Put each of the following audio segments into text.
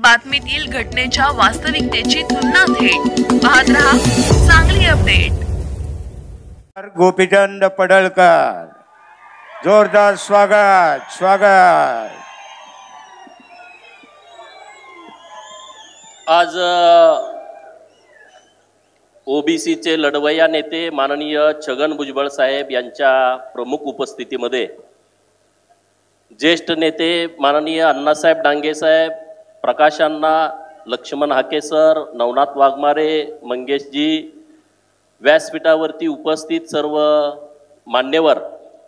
बातमीतील घटनेच्या वास्तविकतेची तुलना थेट पाहत रहा सांगली अपडेट। गोपीचंद पडळकर, जोरदार स्वागत स्वागत। आज ओबीसीचे लढवय्या नेते माननीय छगन भुजबळ साहेब यांच्या प्रमुख उपस्थितीमध्ये ज्येष्ठ नेते माननीय अण्णासाहेब डांगे साहेब, प्रकाश अण्णा, लक्ष्मण हाके सर, नवनाथ वाघमारे, मंगेशजी, व्यासपीठावरती उपस्थित सर्व मान्यवर,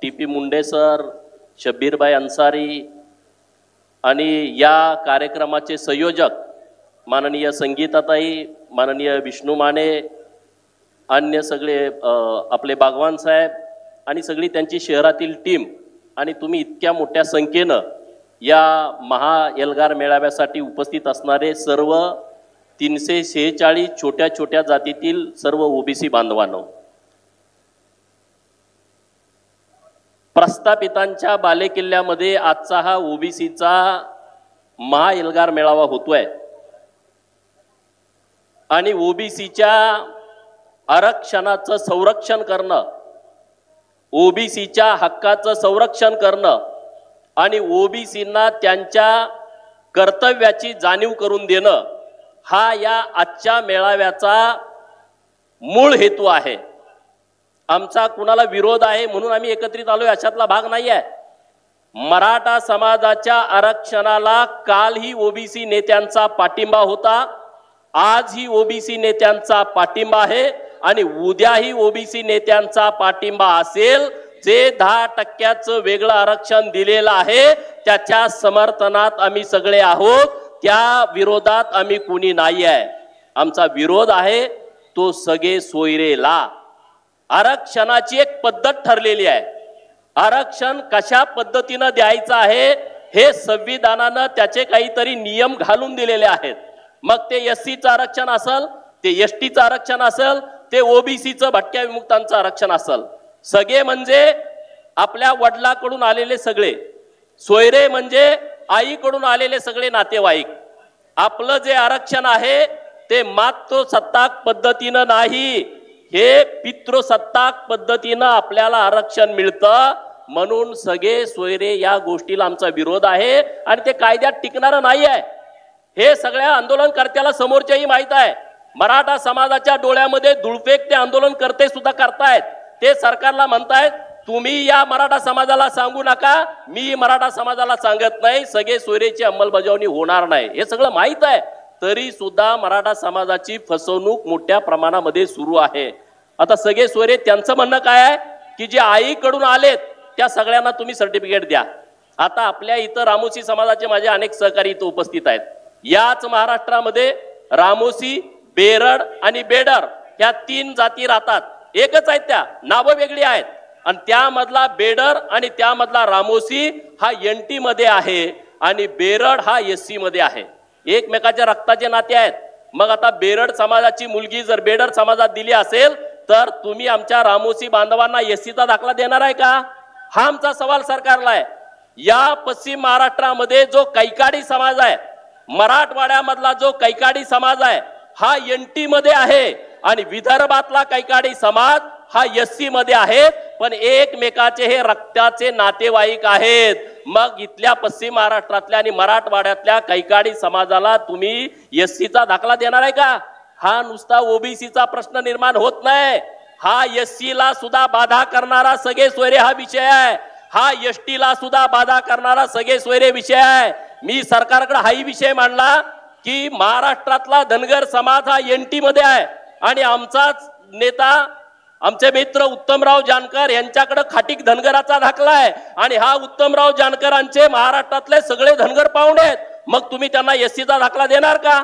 टीपी मुंडे सर, शब्बीरभाई अन्सारी आणि या कार्यक्रमाचे संयोजक माननीय संगीताताई, माननीय विष्णू माने, अन्य सगळे आपले बागवान साहेब आणि सगळी त्यांची शहरातील टीम आणि तुम्ही इतक्या मोठ्या संख्येनं या महा एल्गार मेळाव्यासाठी उपस्थित असणारे सर्व 346 छोट्या छोट्या जातीतील सर्व ओबीसी बांधवांनो, प्रस्थापितांच्या बालेकिल्ल्यामध्ये आजचा हा ओबीसीचा महा एल्गार मेळावा होतोय आणि ओबीसीच्या आरक्षणाचं संरक्षण करणं, ओबीसीच्या हक्काचं संरक्षण करणं आणि ओबीसींना त्यांच्या कर्तव्याची जाणीव करून देणं हा या आजच्या मेळाव्याचा मूळ हेतू आहे। आमचा कुणाला विरोध आहे म्हणून आम्ही एकत्रित आलोय अशातला भाग नाही आहे। मराठा समाजाच्या आरक्षणाला कालही ओबीसी नेत्यांचा पाठिंबा होता, आजही ओबीसी नेत्यांचा पाठिंबा आहे आणि उद्याही ओबीसी नेत्यांचा पाठिंबा असेल। जे 10% वेगळं आरक्षण दिलेलं आहे त्याच्या समर्थनात आम्ही सगळे आहोत, त्या विरोधात आम्ही कुणी नाही आहे। आमचा विरोध आहे तो सगळे सोयरेला। आरक्षणाची एक पद्धत ठरलेली आहे, आरक्षण कशा पद्धतीनं द्यायचं आहे हे संविधानानं त्याचे काहीतरी नियम घालून दिलेले आहेत। मग ते एससीचं आरक्षण असेल, ते एसटीचं आरक्षण असेल, ते ओबीसीचं भटक्या विमुक्तांचं आरक्षण असेल, सगळे म्हणजे आपल्या वडिलांकडून आलेले सगळे, सोयरे म्हणजे आईकडून आलेले सगळे नातेवाईक। आपलं जे आरक्षण आहे ते मातृसत्ताक पद्धतीनं नाही, हे पितृसत्ताक पद्धतीनं आपल्याला आरक्षण मिळतं। म्हणून सगळे सोयरे या गोष्टीला आमचा विरोध आहे आणि ते कायद्यात टिकणारं नाही आहे हे सगळ्या आंदोलनकर्त्याला समोरच्याही माहित आहे। मराठा समाजाच्या डोळ्यामध्ये धुळफेक ते आंदोलनकर्ते सुद्धा करतायत। ते सरकारला म्हणतायत तुम्ही या मराठा समाजाला सांगू नका, मी मराठा समाजाला सांगत नाही, सगळे सोयरेची अंमलबजावणी होणार नाही, हे सगळं माहित आहे। तरी सुद्धा मराठा समाजाची फसवणूक मोठ्या प्रमाणामध्ये सुरू आहे। आता सगळे सोयरे त्यांचं म्हणणं काय आहे की जे आईकडून आलेत त्या सगळ्यांना तुम्ही सर्टिफिकेट द्या। आता आपल्या इथं रामोसी समाजाचे माझे अनेक सहकारी इथं उपस्थित आहेत। याच महाराष्ट्रामध्ये रामोसी, बेरड आणि बेडर ह्या 3 जाती राहतात, एकच आहेत, त्या नावं वेगळी आहेत आणि त्यामधला बेडर आणि त्यामधला रामोसी हा एनटी मध्ये आहे आणि बेरड हा एससी मध्ये आहे, एकमेकाच्या रक्ताचे नाते आहेत। मग आता बेरड समाजाची मुलगी जर बेडर समाजात दिली असेल तर तुम्ही आमच्या रामोसी बांधवांना एससीचा दाखला देणार आहे का? हा आमचा सवाल सरकारला आहे। या पश्चिम महाराष्ट्रामध्ये जो कैकाडी समाज आहे, मराठवाड्यामधला जो कैकाडी समाज आहे हा एनटी मध्ये आहे आणि विदर्भातला कैकाडी समाज हा एससी मध्ये आहे, पण एकमेकाचे हे रक्ताचे नातेवाईक आहेत। मग इथल्या पश्चिम महाराष्ट्रातल्या आणि मराठवाड्यातल्या कैकाडी समाजाला तुम्ही एससीचा दाखला देणार आहे का? हा नुसता ओबीसीचा प्रश्न निर्माण होत नाही, हा एससी ला सुद्धा बाधा करणारा सगळे सोयरे हा विषय आहे, हा एसटी ला सुद्धा बाधा करणारा सगळे सोयरे विषय आहे। मी सरकारकडे हाही विषय मांडला की महाराष्ट्रातला धनगर समाज हा एनटी मध्ये आहे आणि आमचाच नेता आमचे मित्र उत्तमराव जानकर यांच्याकडे खाटीक धनगराचा दाखला आहे आणि हा उत्तमराव जानकरांचे महाराष्ट्रातले सगळे धनगर पाहुणे आहेत। मग तुम्ही त्यांना एससीचा दाखला देणार का?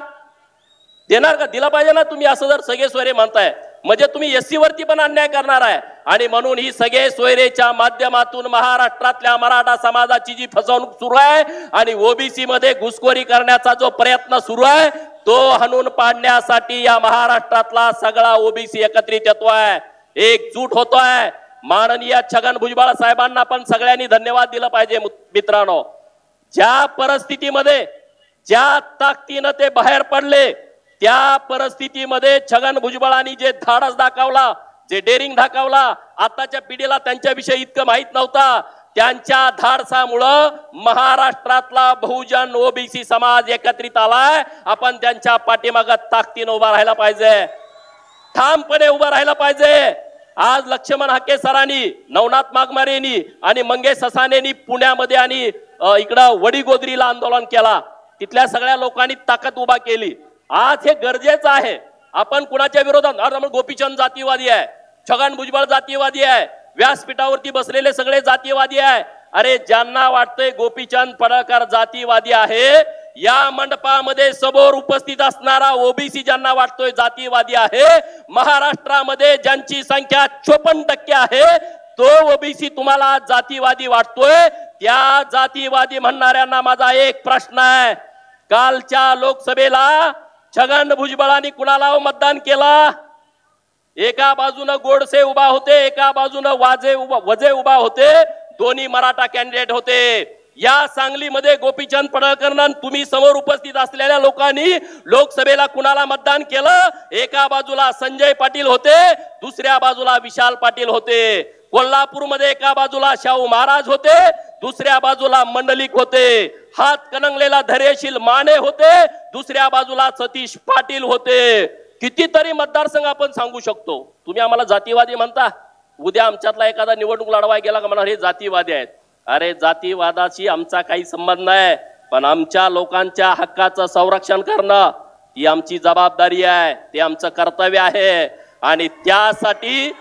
देणार का? दिला पाहिजे ना तुम्ही, असं जर सगळे सोयरे म्हणताय म्हणजे तुम्ही एससी वरती पण अन्याय करणार आहे। आणि म्हणून ही सगळे सोयरेच्या माध्यमातून महाराष्ट्रातल्या मराठा समाजाची जी फसवणूक सुरू आहे आणि ओबीसी मध्ये घुसखोरी करण्याचा जो प्रयत्न सुरू आहे तो हाणून पाडण्यासाठी या महाराष्ट्रातला सगळा ओबीसी एकत्रित येतोय, एकजूट होतोय। माननीय छगन भुजबळ साहेबांना पण सगळ्यांनी धन्यवाद दिला पाहिजे। मित्रांनो, ज्या परिस्थितीमध्ये ज्या ताकदीनं ते बाहेर पडले, त्या परिस्थितीमध्ये छगन भुजबळांनी जे धाडस दाखवला, जे डेअरिंग दाखवला, आताच्या पिढीला त्यांच्याविषयी इतकं माहित नव्हता, त्यांच्या धाडसामुळं महाराष्ट्रातला बहुजन ओबीसी समाज एकत्रित आलाय. आपण त्यांच्या पाठीमागे ताकदीनं उभा राहायला पाहिजे, ठामपणे उभा राहायला पाहिजे. आज लक्ष्मण हाके सरांनी, नवनाथ मागमारेंनी आणि मंगेश ससानेनी पुण्यामध्ये आणि इकडं वडीगोद्रीला आंदोलन केला. तिथल्या सगळ्या लोकांनी ताकद उभा केली. आज हे गरजेचं आहे. आपण कुणाच्या विरोधात, आज गोपीचंद जातीवादी आहे, छगन भुजबळ जातीवादी आहे, व्यासपीठावरती बसलेले सगळे जातीवादी आहे. अरे ज्यांना वाटतंय गोपीचंद पडळकर जातीवादी आहे, या मंडपामध्ये समोर उपस्थित असणारा ओबीसी ज्यांना वाटतोय जातीवादी आहे, महाराष्ट्रामध्ये ज्यांची संख्या 54% आहे, तो ओबीसी तुम्हाला जातीवादी वाटतोय. त्या जातीवादी म्हणणाऱ्यांना माझा एक प्रश्न आहे. कालच्या लोकसभेला छगन भुजबळांनी कुणाला मतदान केलं? एका बाजूने गोडसे उभा होते, एका बाजूने वजे उभा होते, दोन्ही मराठा कॅन्डिडेट होते. या सांगलीमध्ये गोपीचंद पडळकर तुम्ही समोर उपस्थित असलेल्या लोकांनी लोकसभेला कुणाला मतदान केलं? एका बाजूला संजय पाटील होते, दुसऱ्या बाजूला विशाल पाटील होते. कोल्हापूरमध्ये एका बाजूला शाहू महाराज होते, दुसऱ्या बाजूला मंडलिक होते. हात कणंगलेला धैर्यशील माने होते, दुसऱ्या बाजूला सतीश पाटील होते. कितीतरी मतदारसंघ आपण सांगू शकतो. तुम्ही आम्हाला जातीवादी म्हणता. उद्या आमच्यातला एखादा निवडणूक लढवाय गेला का म्हणा हे जातीवादी आहेत. अरे जातीवादाशी आमचा काही संबंध नाही, पण आमच्या लोकांच्या हक्काचं संरक्षण करणं ही आमची जबाबदारी आहे, ते आमचं कर्तव्य आहे. आणि त्यासाठी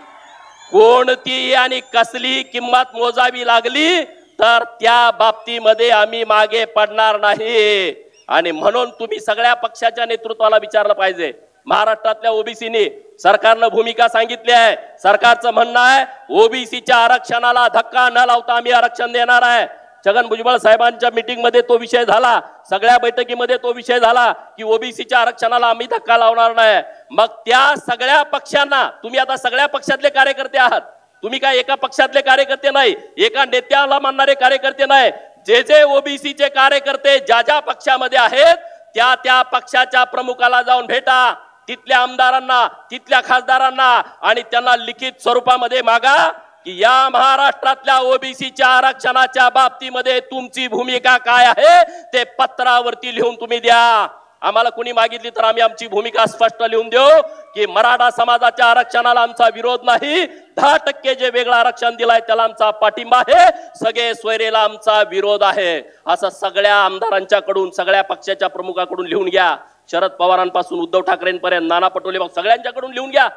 कोणती आणि कसली किंमत मोजावी लागली तर त्या बाबतीमध्ये आम्ही मागे पडणार नाही. आणि म्हणून तुम्ही सगळ्या पक्षाच्या नेतृत्वाला विचारलं पाहिजे. महाराष्ट्रातल्या ओबीसीनी सरकारनं भूमिका सांगितली आहे. सरकारचं म्हणणं आहे ओबीसीच्या आरक्षणाला धक्का न लावता आम्ही आरक्षण देणार आहे. छगन भुजबळ साहेबांच्या मीटिंग मध्ये तो विषय झाला, सगळ्या बैठकीमध्ये तो विषय झाला की ओबीसीच्या आरक्षणाला आम्ही धक्का लावणार नाही. मग त्या सगळ्या पक्षांना, तुम्ही आता सगळ्या पक्षातले कार्यकर्ते आहात, तुम्ही काय एका पक्षातले कार्यकर्ते नाही, एका नेत्याला मानणारे कार्यकर्ते नाही. जे जे ओबीसीचे कार्यकर्ते ज्या ज्या पक्षामध्ये आहेत त्या त्या पक्षाच्या प्रमुखाला जाऊन भेटा, तिथल्या आमदारांना, तिथल्या खासदारांना, आणि त्यांना लिखित स्वरूपामध्ये मागा की या महाराष्ट्रातल्या ओबीसीच्या आरक्षणाच्या बाबतीमध्ये तुमची भूमिका काय आहे ते पत्रावरती लिहून तुम्ही द्या. आम्हाला कुणी मागितली तर आम्ही आमची भूमिका स्पष्ट लिहून देऊ की मराठा समाजाच्या आरक्षणाला आमचा विरोध नाही, 10% जे वेगळं आरक्षण दिलाय त्याला आमचा पाठिंबा आहे, सगळे सोयरेला आमचा विरोध आहे. असं सगळ्या आमदारांच्याकडून, सगळ्या पक्षाच्या प्रमुखाकडून लिहून घ्या. शरद पवारांपासून उद्धव ठाकरेंपर्यंत, नाना पटोले, सगळ्यांच्याकडून लिहून घ्या.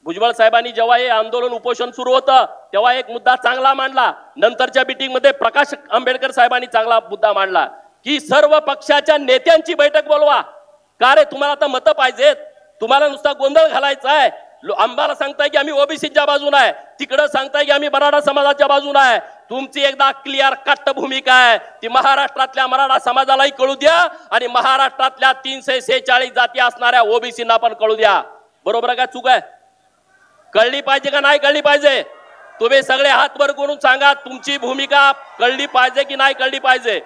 भुजबळ साहेबांनी जेव्हा हे आंदोलन उपोषण सुरू होतं तेव्हा एक मुद्दा चांगला मांडला. नंतरच्या मीटिंग मध्ये प्रकाश आंबेडकर साहेबांनी चांगला मुद्दा मांडला की सर्व पक्षाच्या नेत्यांची बैठक बोलवा. का रे, तुम्हाला आता मतं पाहिजेत, तुम्हाला नुसता गोंधळ घालायचा आहे. आम्हाला सांगताय की आम्ही ओबीसीच्या बाजूला आहे, तिकडे सांगताय की आम्ही मराठा समाजाच्या बाजूला आहे. तुमची एकदा क्लिअर कट भूमिका आहे ती महाराष्ट्रातल्या मराठा समाजालाही कळू द्या आणि महाराष्ट्रातल्या 346 जाती असणाऱ्या ओबीसींना पण कळू द्या. बरोबर आहे का, चूक आहे? कळली पाहिजे का नाही कळली पाहिजे? तुम्ही सगळे हात वर करून सांगा तुमची भूमिका कळली पाहिजे की नाही कळली पाहिजे.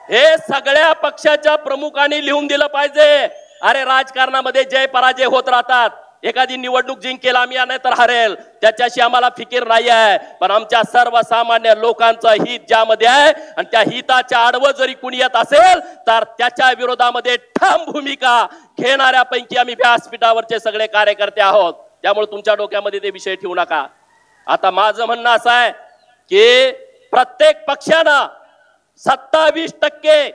हे सगळ्या पक्षाच्या प्रमुखांनी लिहून दिलं पाहिजे. अरे राजकारणामध्ये जय पराजय होत राहतात. एखादी निवडणूक जिंकेल आम्ही नाही तर हरेल, त्याच्याशी आम्हाला फिकीर नाही आहे. पण आमच्या सर्वसामान्य लोकांचं हित ज्यामध्ये आहे आणि त्या हिताच्या आडवं जरी कुणी येत असेल तर त्याच्या विरोधामध्ये ठाम भूमिका घेणाऱ्यापैकी आम्ही व्यासपीठावरचे सगळे कार्यकर्ते आहोत. त्यामुळे तुमच्या डोक्यामध्ये ते विषय ठेवू नका. आता माझं म्हणणं असं आहे की प्रत्येक पक्षानं 27%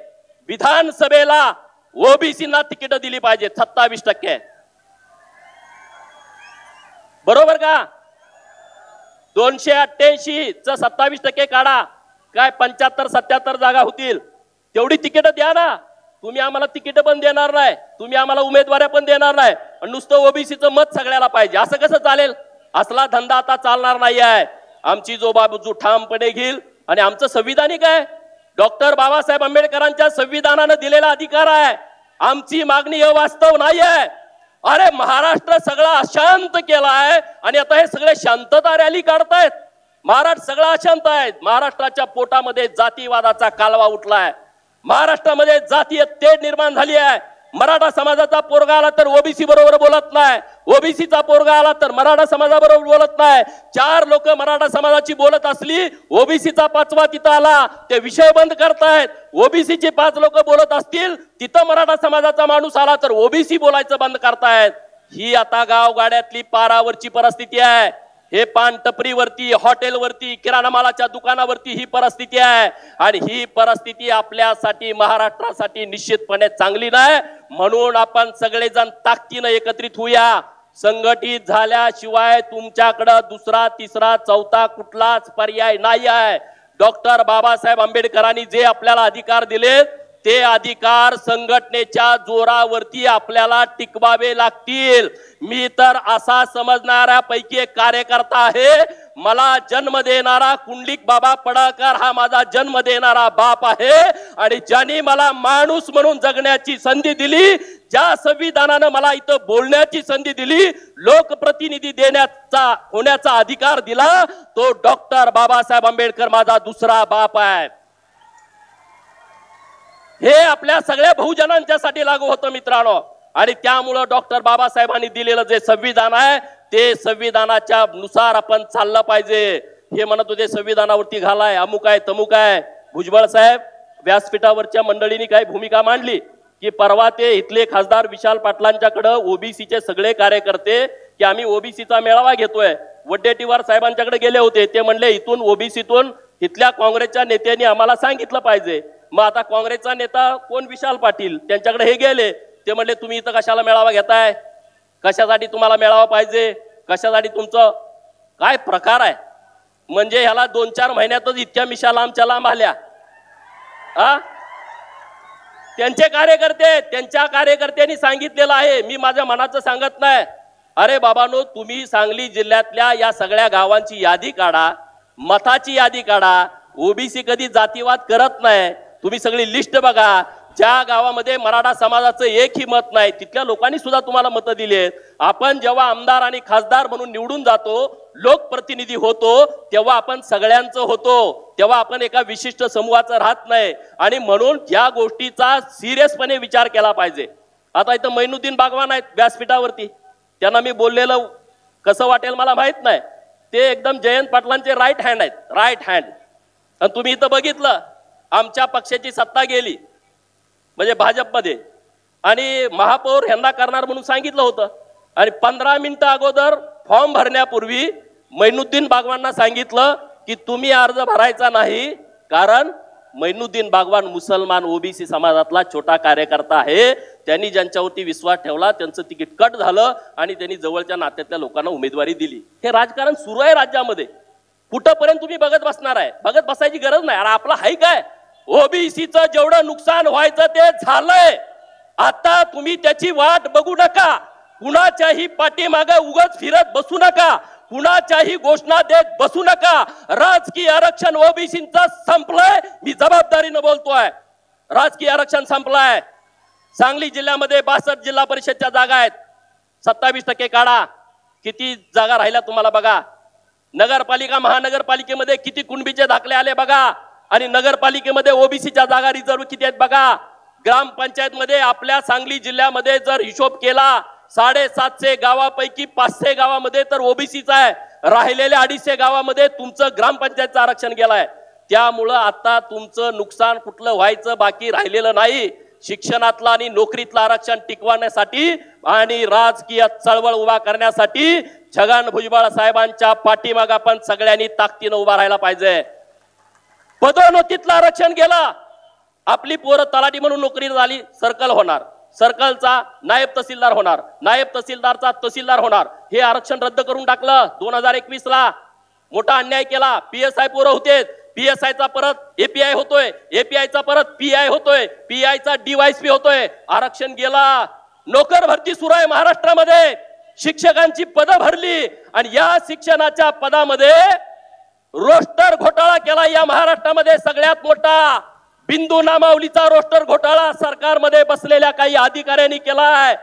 विधानसभेला ओबीसींना तिकीट दिली पाहिजे. 27%, बरोबर का? 288 च 27% काढा, काय 75-77 जागा होतील. तेवढी तिकीट द्या ना. तुम्ही आम्हाला तिकीट पण देणार नाही, तुम्ही आम्हाला उमेदवाऱ्या पण देणार नाही, नुसतं ओबीसीचं मत सगळ्याला पाहिजे, असं कसं चालेल? असला धंदा आता चालणार नाही आहे. आमची जो बाजू ठामपणे घेईल आणि आमचं संविधानिक आहे, डॉक्टर बाबासाहेब आंबेडकरांच्या संविधानानं दिलेला अधिकार आहे. आमची मागणी अवास्तव नाही आहे. अरे महाराष्ट्र सगळा अशांत केलाय आणि आता हे सगळे शांतता रॅली काढतायत. महाराष्ट्र सगळा अशांत आहे. महाराष्ट्राच्या पोटामध्ये जातीवादाचा कालवा उठलाय. महाराष्ट्रामध्ये जातीय तेढ निर्माण झाली आहे. मराठा समाजाचा पोरगा आला तर ओबीसी बरोबर बोलत नाही, ओबीसीचा पोरगा आला तर मराठा समाजाबरोबर बोलत नाही. 4 लोक मराठा समाजाची बोलत असली, ओबीसीचा 5वा तिथं आला, ते विषय बंद करतायत. ओबीसीचे 5 लोक बोलत असतील, तिथं मराठा समाजाचा माणूस आला तर ओबीसी बोलायचं बंद करतायत. ही आता गावगाड्यातली पारावरची परिस्थिती आहे. हे पान टपरीवरती, हॉटेलवरती, किराणा मालाच्या दुकानावरती ही परिस्थिती आहे. आणि ही परिस्थिती आपल्यासाठी, महाराष्ट्रासाठी निश्चितपणे चांगली नाही. म्हणून आपण सगळेजण ताकदीनं एकत्रित होऊया. संघटित झाल्याशिवाय तुमच्याकडे दुसरा, तिसरा, चौथा कुठलाच पर्याय नाही आहे. डॉक्टर बाबासाहेब आंबेडकरांनी जे आपल्याला अधिकार दिले, ते अधिकार संघटनेच्या जोरावरती आपल्याला टिकवावे लागतील. मी तर असा समजणाऱ्यापैकी एक कार्यकर्ता आहे. मला जन्म देणारा कुंडलिक बाबा पडळकर हा माझा जन्म देणारा बाप आहे. आणि ज्यांनी मला माणूस म्हणून जगण्याची संधी दिली, ज्या संविधानानं मला इथं बोलण्याची संधी दिली, लोकप्रतिनिधी होण्याचा अधिकार दिला, तो डॉक्टर बाबासाहेब आंबेडकर माझा दुसरा बाप आहे. हे आपल्या सगळ्या बहुजनांच्यासाठी लागू होतं मित्रांनो. आणि त्यामुळं डॉक्टर बाबासाहेबांनी दिलेलं जे संविधान आहे, ते संविधानाच्या नुसार आपण चाललं पाहिजे. हे म्हणत होते संविधानावरती घालाय, अमुक आहे, तमुक आहे. भुजबळ साहेब व्यासपीठावरच्या मंडळींनी काय भूमिका मांडली की परवा ते इथले खासदार विशाल पाटलांच्याकडे ओबीसीचे सगळे कार्यकर्ते की आम्ही ओबीसीचा मेळावा घेतोय, वडेट्टीवार साहेबांच्याकडे गेले होते. ते म्हणले इथून ओबीसीतून इथल्या काँग्रेसच्या नेत्यांनी आम्हाला सांगितलं पाहिजे. मग आता काँग्रेसचा नेता कोण, विशाल पाटील, त्यांच्याकडे हे गेले. ते म्हणले तुम्ही इथं कशाला मेळावा घेताय, कशासाठी तुम्हाला मेळावा पाहिजे, कशासाठी तुमचं काय प्रकार आहे. म्हणजे ह्याला 2-4 महिन्यातच इतक्या मिशा लांबच्या लांब आल्या. त्यांच्या कार्यकर्त्यांनी सांगितलेलं आहे, मी माझ्या मनाचं सांगत नाही. अरे बाबांनो, तुम्ही सांगली जिल्ह्यातल्या या सगळ्या गावांची यादी काढा, मताची यादी काढा. ओबीसी कधी जातीवाद करत नाही. तुम्ही सगळी लिस्ट बघा. ज्या गावामध्ये मराठा समाजाचं एकही मत नाही, तिथल्या लोकांनी सुद्धा तुम्हाला मतं दिली. आपण जेव्हा आमदार आणि खासदार म्हणून निवडून जातो, लोकप्रतिनिधी होतो, तेव्हा आपण सगळ्यांचं होतो, तेव्हा आपण एका विशिष्ट समूहाचं राहत नाही. आणि म्हणून या गोष्टीचा सिरियसपणे विचार केला पाहिजे. आता इथं मैनुद्दीन बागवान आहेत व्यासपीठावरती, त्यांना मी बोललेलं कसं वाटेल मला माहित नाही. ते एकदम जयंत पाटलांचे राईट हँड आहेत, राईट हँड. आणि तुम्ही इथं बघितलं, आमच्या पक्षाची सत्ता गेली म्हणजे भाजपमध्ये, आणि महापौर यांना करणार म्हणून सांगितलं होतं. आणि 15 मिनिटं अगोदर फॉर्म भरण्यापूर्वी मैनुद्दीन बागवांना सांगितलं की तुम्ही अर्ज भरायचा नाही, कारण मैनुद्दीन बागवान मुसलमान ओबीसी समाजातला छोटा कार्यकर्ता आहे. त्यांनी ज्यांच्यावरती विश्वास ठेवला त्यांचं तिकीट कट झालं आणि त्यांनी जवळच्या नात्यातल्या लोकांना उमेदवारी दिली. हे राजकारण सुरू आहे राज्यामध्ये. कुठंपर्यंत तुम्ही बघत बसणार आहे? बघत बसायची गरज नाही. अरे आपला हाय काय, ओबीसीचं जेवढं नुकसान व्हायचं ते झालंय. आता तुम्ही त्याची वाट बघू नका. कुणाच्याही पाठीमागे उगाच फिरत बसू नका. कुणाच्याही घोषणा देत बसू नका. राजकीय आरक्षण ओबीसीचं संपलंय. मी जबाबदारीनं बोलतोय, राजकीय आरक्षण संपलंय. सांगली जिल्ह्यामध्ये 62 जिल्हा परिषदच्या जागा आहेत. 27% काढा. किती जागा राहिल्या तुम्हाला बघा. नगरपालिका, महानगरपालिकेमध्ये किती कुणबीचे दाखले आले बघा. आणि नगरपालिकेमध्ये ओबीसीच्या जागा रिझर्व किती आहेत बघा. ग्रामपंचायत मध्ये आपल्या सांगली जिल्ह्यामध्ये जर हिशोब केला, 750 गावापैकी 500 गावामध्ये तर ओबीसीचा आहे. राहिलेल्या 250 गावामध्ये तुमचं ग्रामपंचायतचं आरक्षण गेलाय. त्यामुळं आता तुमचं नुकसान कुठलं व्हायचं बाकी राहिलेलं नाही. शिक्षणातलं आणि नोकरीतलं आरक्षण टिकवण्यासाठी आणि राजकीय चळवळ उभा करण्यासाठी छगन भुजबळ साहेबांच्या पाठीमागे आपण सगळ्यांनी ताकदीनं उभा राहायला पाहिजे. पदोन्नतीतलं आरक्षण गेला. आपली पोरं तलाठी म्हणून नोकरी झाली, सर्कल होणार, सर्कलचा नायब तहसीलदार होणार, नायब तहसीलदारचा तहसीलदार होणार. हे आरक्षण रद्द करून टाकलं 2021 ला. मोठा अन्याय केला. पीएसआय पोरं होते, पीएसआयचा परत एपीआय होतोय, एपीआयचा परत पीआय होतोय, पीआयचा डीवायसपी होतोय. आरक्षण गेला. नोकर भरती सुरू आहे महाराष्ट्रामध्ये. शिक्षकांची पदं भरली आणि या शिक्षणाच्या पदामध्ये रोस्टर घोटाळा केला. या महाराष्ट्रामध्ये सगळ्यात मोठा बिंदू नामावलीचा रोस्टर घोटाळा सरकारमध्ये बसलेल्या काही अधिकाऱ्यांनी केलाय.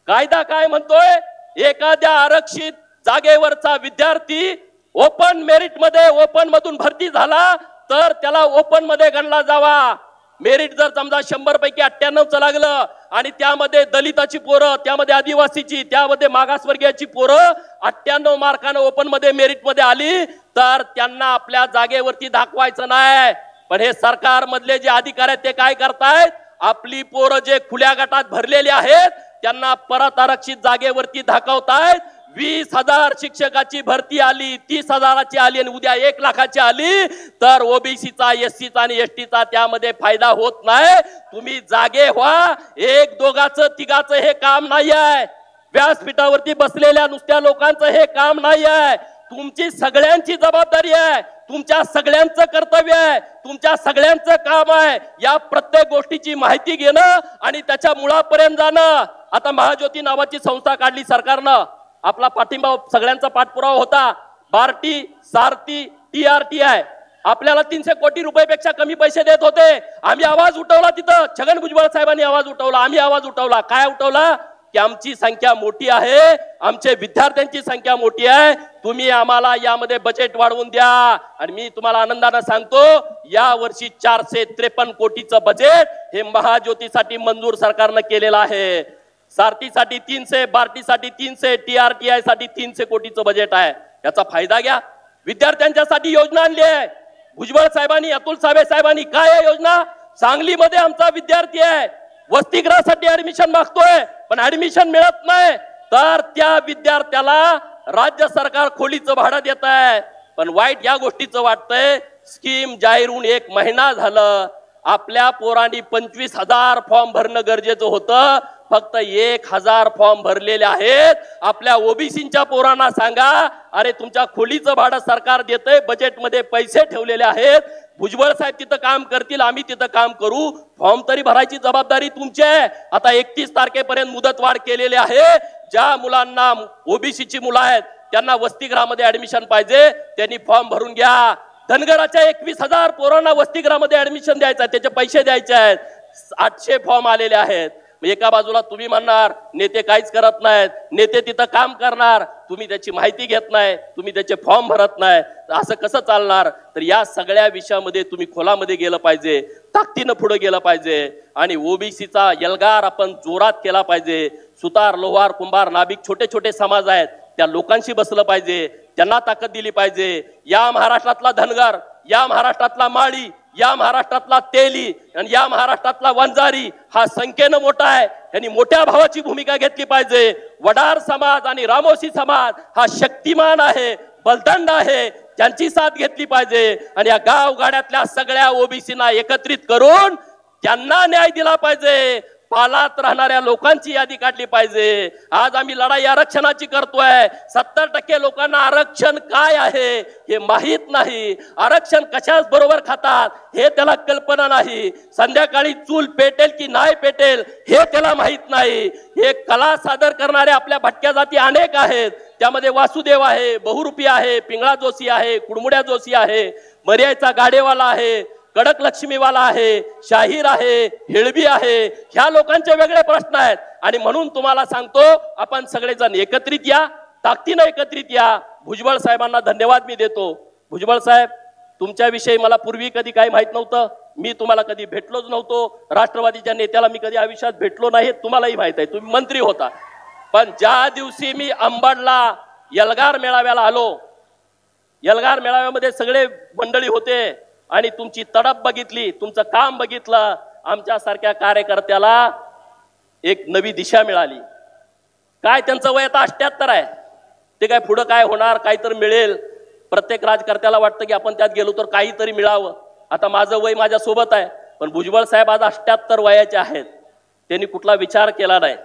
कायदा काय म्हणतोय? एखाद्या आरक्षित जागेवरचा विद्यार्थी ओपन मेरिट मध्ये, ओपन मधून भरती झाला तर त्याला ओपन मध्ये गणला जावा. मेरिट जर समजा 100 पैकी 98चं लागलं आणि त्यामध्ये दलिताची पोरं, त्यामध्ये आदिवासीची, त्यामध्ये मागासवर्गीयाची पोरं 98 मार्कानं ओपन मध्ये मेरिट मध्ये आली तर त्यांना आपल्या जागेवरती दाखवायचं नाही. पण हे सरकार मधले जे अधिकारी आहेत ते काय करतायत, आपली पोरं जे खुल्या गटात भरलेले आहेत त्यांना परत आरक्षित जागेवरती दाखवतायत. 20,000 शिक्षकाची भरती आली, 30,000ची आली आणि उद्या 1 लाखाची आली तर ओबीसीचा, एससीचा आणि एसटीचा त्यामध्ये फायदा होत नाही. तुम्ही जागे व्हा. 1-2चं 3चं हे काम नाही आहे. व्यासपीठावरती बसलेल्या नुसत्या लोकांचं हे काम नाही आहे. तुमची सगळ्यांची जबाबदारी आहे, तुमच्या सगळ्यांचं कर्तव्य आहे, तुमच्या सगळ्यांचं काम आहे या प्रत्येक गोष्टीची माहिती घेणं आणि त्याच्या मुळापर्यंत जाणं. आता महाज्योती नावाची संस्था काढली सरकारनं, आपला पाठिंबा सगळ्यांचा पाठपुरावा होता. बार्टी, सारथी, TRTI आपल्याला 300 कोटी रुपयापेक्षा कमी पैसे देत होते. आम्ही आवाज उठवला, तिथं छगन भुजबळ साहेबांनी आवाज उठवला, आम्ही आवाज उठवला. काय उठवला की आमची संख्या मोठी आहे, आमचे विद्यार्थ्यांची संख्या मोठी आहे, तुम्ही आम्हाला यामध्ये बजेट वाढवून द्या. आणि मी तुम्हाला आनंदाने सांगतो या वर्षी 453 कोटीचं बजेट हे महाज्योतीसाठी मंजूर सरकारनं केलेलं आहे. सारथीसाठी 300, बार्टीसाठी 300, TRTI साठी 300 कोटीचं बजेट आहे. याचा फायदा घ्या. विद्यार्थ्यांच्यासाठी योजना आणली आहे भुजबळ साहेबांनी, अतुल सावे साहेबांनी. काय आहे योजना? सांगलीमध्ये आमचा विद्यार्थी आहे, वसतिगृहासाठी ऍडमिशन मागतोय पण ऍडमिशन मिळत नाही, तर त्या विद्यार्थ्याला राज्य सरकार खोलीचं भाडं देत आहे. पण वाईट या गोष्टीचं वाटतंय, स्कीम जाहीर होऊन 1 महिना झालं, आपल्या पोरांनी 25,000 फॉर्म भरणं गरजेचं होतं, फक्त 1,000 फॉर्म भरलेले आहेत. आपल्या ओबीसीच्या पोरांना सांगा, अरे तुमच्या खोलीचं भाडं सरकार देतंय, बजेटमध्ये पैसे ठेवलेले आहेत, भुजबळ साहेब तिथं काम करतील, आम्ही तिथं काम करू, फॉर्म तरी भरायची जबाबदारी तुमची आहे. आता 31 तारखेपर्यंत मुदतवाढ केलेली आहे. ज्या मुलांना ओबीसीची मुलं आहेत त्यांना वसतिगृहामध्ये ऍडमिशन पाहिजे त्यांनी फॉर्म भरून घ्या. धनगराच्या 21,000 पोरांना वसतिगृहामध्ये ऍडमिशन द्यायचं आहे, त्याचे पैसे द्यायचे आहेत. 800 फॉर्म आलेले आहेत. एका बाजूला तुम्ही म्हणणार नेते काहीच करत नाहीत, नेते तिथं काम करणार, तुम्ही त्याची माहिती घेत नाही, तुम्ही त्याचे फॉर्म भरत नाही, असं कसं चालणार? तर या सगळ्या विषयामध्ये तुम्ही खोलामध्ये गेलं पाहिजे, ताकदीनं पुढे गेलं पाहिजे आणि ओबीसीचा एल्गार आपण जोरात केला पाहिजे. सुतार, लोहार, कुंभार, नाभिक छोटे छोटे समाज आहेत त्या लोकांशी बसलं पाहिजे, त्यांना ताकद दिली पाहिजे. या महाराष्ट्रातला धनगर, या महाराष्ट्रातला माळी, या महाराष्ट्रातला तेली आणि या महाराष्ट्रातला वंजारी हा संख्येनं मोठा आहे, यांनी मोठ्या भावाची भूमिका घेतली पाहिजे. वडार समाज आणि रामोशी समाज हा शक्तिमान आहे, बलदंड आहे, त्यांची साथ घेतली पाहिजे आणि या गावगाड्यातल्या सगळ्या ओबीसीना एकत्रित करून त्यांना न्याय दिला पाहिजे. पालात राहणाऱ्या लोकांची यादी काढली पाहिजे. आज आम्ही लढाई आरक्षणाची करतोय. 70% लोकांना आरक्षण काय आहे हे माहित नाही, आरक्षण कशाच बरोबर खातात हे त्याला कल्पना नाही, संध्याकाळी चूल पेटेल की नाही पेटेल हे त्याला माहित नाही. हे कला सादर करणारे आपल्या भटक्या जाती अनेक आहेत, त्यामध्ये वासुदेव आहे, बहुरूपी आहे, पिंगळा जोशी आहे, कुडमुड्या जोशी आहे, मर्याचा गाडेवाला आहे, कडक लक्ष्मीवाला आहे, शाहीर आहे, हिळबी आहे. ह्या लोकांचे वेगळे प्रश्न आहेत आणि म्हणून तुम्हाला सांगतो आपण सगळेजण एकत्रित या, ताकदीनं एकत्रित या. भुजबळ साहेबांना धन्यवाद मी देतो. भुजबळ साहेब, तुमच्याविषयी मला पूर्वी कधी काही माहित नव्हतं, मी तुम्हाला कधी भेटलोच नव्हतो, राष्ट्रवादीच्या नेत्याला मी कधी आयुष्यात भेटलो नाही, तुम्हालाही माहित आहे, तुम्ही मंत्री होता. पण ज्या दिवशी मी अंबडला एल्गार मेळाव्याला आलो, एल्गार मेळाव्यामध्ये सगळे मंडळी होते आणि तुमची तडप बघितली, तुमचं काम बघितलं, आमच्यासारख्या कार्यकर्त्याला एक नवी दिशा मिळाली. काय त्यांचं वय आता 78 आहे, ते काय पुढं काय होणार, काहीतरी मिळेल. प्रत्येक राजकर्त्याला वाटतं की आपण त्यात गेलो तर काहीतरी मिळावं. आता माझं वय माझ्या सोबत आहे, पण भुजबळ साहेब आज 78 वयाचे आहेत. त्यांनी कुठला विचार केला नाही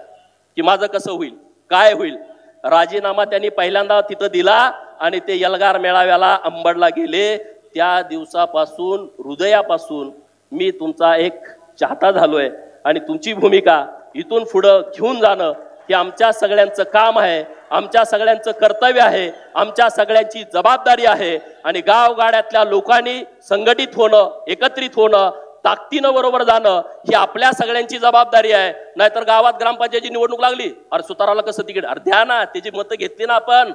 की माझं कसं होईल, काय होईल. राजीनामा त्यांनी पहिल्यांदा तिथं दिला आणि ते एल्गार मेळाव्याला अंबडला गेले. त्या दिवसापासून हृदयापासून मी तुमचा एक चाहता झालोय आणि तुमची भूमिका इथून पुढं घेऊन जाणं हे आमच्या सगळ्यांचं काम आहे, आमच्या सगळ्यांचं कर्तव्य आहे, आमच्या सगळ्यांची जबाबदारी आहे. आणि गावगाड्यातल्या लोकांनी संघटित होणं, एकत्रित होणं, ताकदीनं बरोबर जाणं ही आपल्या सगळ्यांची जबाबदारी आहे. नाहीतर गावात ग्रामपंचायतीची निवडणूक लागली, अरे सुताराला कसं तिकीट, अरे द्या ना, त्याची मतं घेतली ना आपण,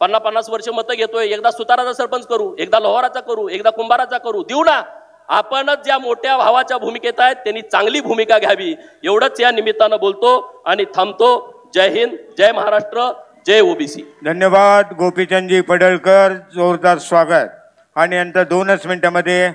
50-50 वर्ष मतं घेतोय, एकदा सुताराचा सरपंच करू, एकदा लोहाराचा करू, एकदा कुंभाराचा करू, देऊ ना. आपणच ज्या मोठ्या भावाच्या भूमिकेत आहेत त्यांनी चांगली भूमिका घ्यावी एवढंच या निमित्तानं बोलतो आणि थांबतो. जय हिंद, जय महाराष्ट्र, जय ओबीसी. धन्यवाद गोपीचंदजी पडळकर, जोरदार स्वागत. आणि नंतर 2च मिनिटांमध्ये